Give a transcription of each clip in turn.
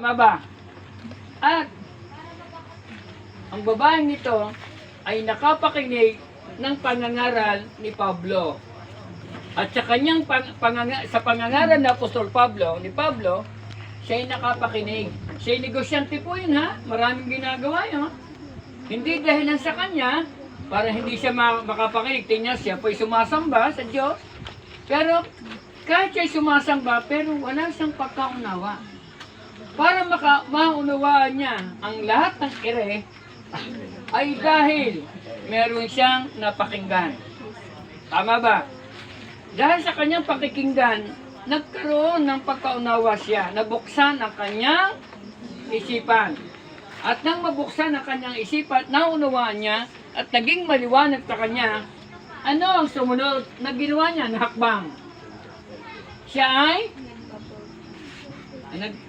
Tama ba? At ang babaeng nito ay nakapakinig ng pangangaral ni Pablo. At sa kanyang sa pangangaral na Apostol Pablo, ni Pablo, siya ay nakapakinig. Siya ay negosyante po yun ha. Maraming ginagawa yun. Hindi dahilan sa kanya, para hindi siya makapakinig. Tingnan siya po ay sumasamba sa Diyos. Pero kahit siya ay sumasamba, pero wala siyang pagkaunawa. Para maunawaan niya ang lahat ng ere, ay dahil meron siyang napakinggan. Tama ba? Dahil sa kanyang pakikinggan, nagkaroon ng pagkaunawa siya, nabuksan ang kanyang isipan. At nang mabuksan ang kanyang isipan, naunawaan niya at naging maliwanag sa kanya, ano ang sumunod na ginawa niya na hakbang? Siya ay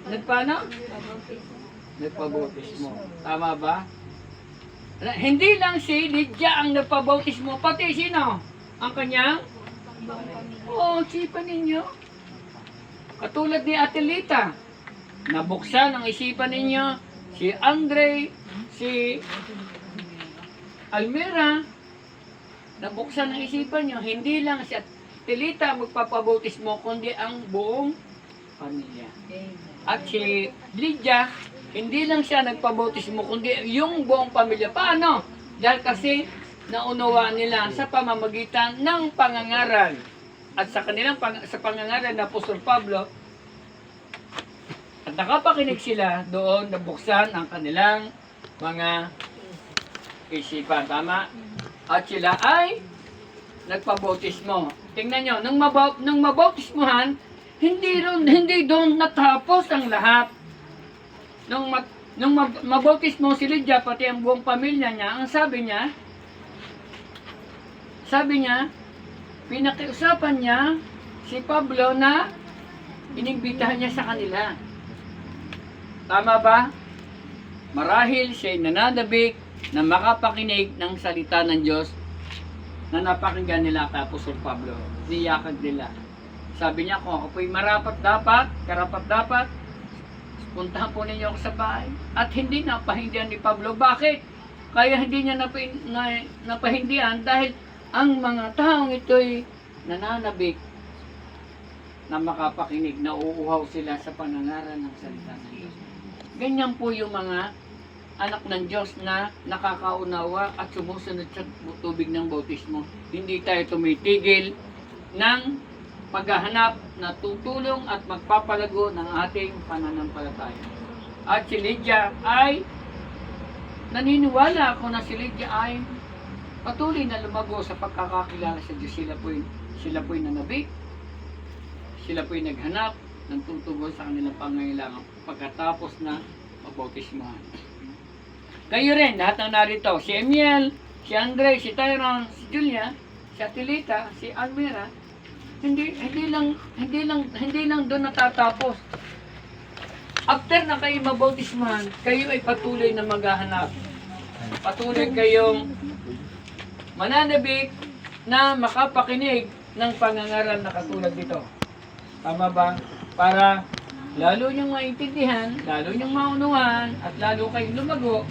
nagpaano? Nagpabautismo. Tama ba? Hindi lang si Lydia ang nagpabautismo, pati sino? Ang kanyang? Oo, isipan ninyo. Katulad ni Ate Lita, nabuksan ang isipan ninyo, si Andre, si Almira, nabuksan ang isipan nyo, hindi lang si Ate Lita magpapabautismo, kundi ang buong pamilya. At si Lydia, hindi lang siya nagpabautismo, kundi yung buong pamilya. Paano? Dahil kasi naunawaan nila sa pamamagitan ng pangangaral. At sa kanilang sa pangangaral na Apostol Pablo, at nakapakinig sila doon, nabuksan ang kanilang mga isipan. Tama? At sila ay nagpabautismo. Tingnan nyo, nung mabautismuhan, hindi doon natapos ang lahat. Nung mabautismo si Lydia, pati ang buong pamilya niya, ang sabi niya, pinakiusapan niya si Pablo na inimbitahan niya sa kanila. Tama ba? Marahil siya'y nananabik na makapakinig ng salita ng Diyos na napakinggan nila kay Apostol Pablo. Niyakag nila. Sabi niya, kung ako po'y karapat dapat, puntahan po ninyo ako sa bahay. At hindi napahindihan ni Pablo. Bakit? Kaya hindi niya napahindihan dahil ang mga taong ito'y nananabik na makapakinig, na uuhaw sila sa panangaral ng salita ng Diyos. Ganyan po yung mga anak ng Diyos na nakakaunawa at sumusunod sa tubig ng bautismo. Hindi tayo tumitigil ng paghahanap na tutulong at magpapalago ng ating pananampalataya. At si Lydia ay naniniwala ako na si Lydia ay patuloy na lumago sa pagkakakilala sa Diyos. Sila po'y nanabik. Sila po'y naghanap ng tutugon sa kanilang pangangailangan pagkatapos na magbautismohan. Kayo rin, lahat ng narito, si Emiel, si Andre, si Tyrone, si Julia, si Atilita, si Almira, hindi lang doon natatapos. After na kayo mabautismohan, kayo ay patuloy na maghahanap. Patuloy kayong mananabik na makapakinig ng pangangaral na katulad dito. Tama ba? Para lalo niyong maintindihan, lalo niyong maunawaan, at lalo kayong lumago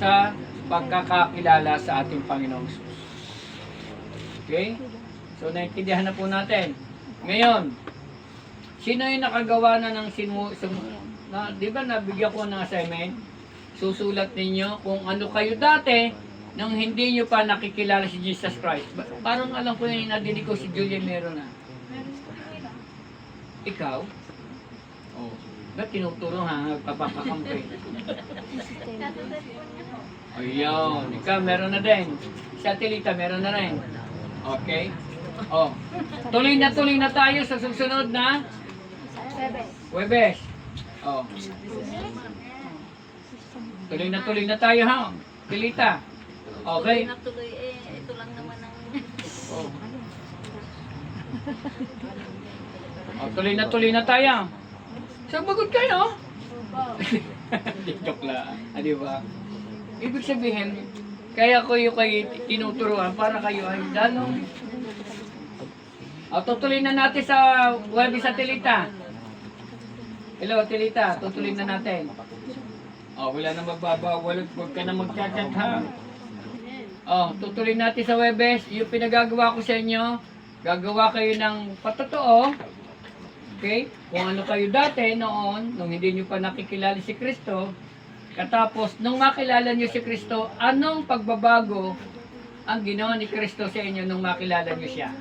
sa pagkakakilala sa ating Panginoong Jesus. Okay? So, naintindihan na po natin. Ngayon, sino yung nakagawa na ng di ba nabigyan ko ng assignment? Susulat ninyo kung ano kayo dati nung hindi nyo pa nakikilala si Jesus Christ. Parang alam ko yung nadinig ko si Julia meron na. Ikaw? Oh. Ba't tinuturo ha? Papapakampay. Ayun. Ikaw meron na din. Si Atilita meron na rin. Okay? Oh. Tuloy na tayo sa susunod na Huwebes. Oh. Tuloy na tayo ha. Pilita. Okay? Tuloy ito lang naman ang... Oh. Oh, tuloy na tayo. Sabagot kayo. Joke lang. Di ba? Ibig sabihin, kaya ko yung kayo tinuturuan para kayo ay lalong. O, tutuloy na natin sa Huwebes Atilita. Hello, Tilita. Tutuloy na natin. Oh, wala na magbabawal. Huwag ka na magchat-chat ha. Oh, tutuloy natin sa Webes. Yung pinagagawa ko sa inyo, gagawa kayo ng patotoo. Okay? Kung ano kayo dati noon, nung hindi nyo pa nakikilala si Kristo, katapos, nung makilala nyo si Kristo, anong pagbabago ang ginawa ni Kristo sa inyo nung makilala nyo siya?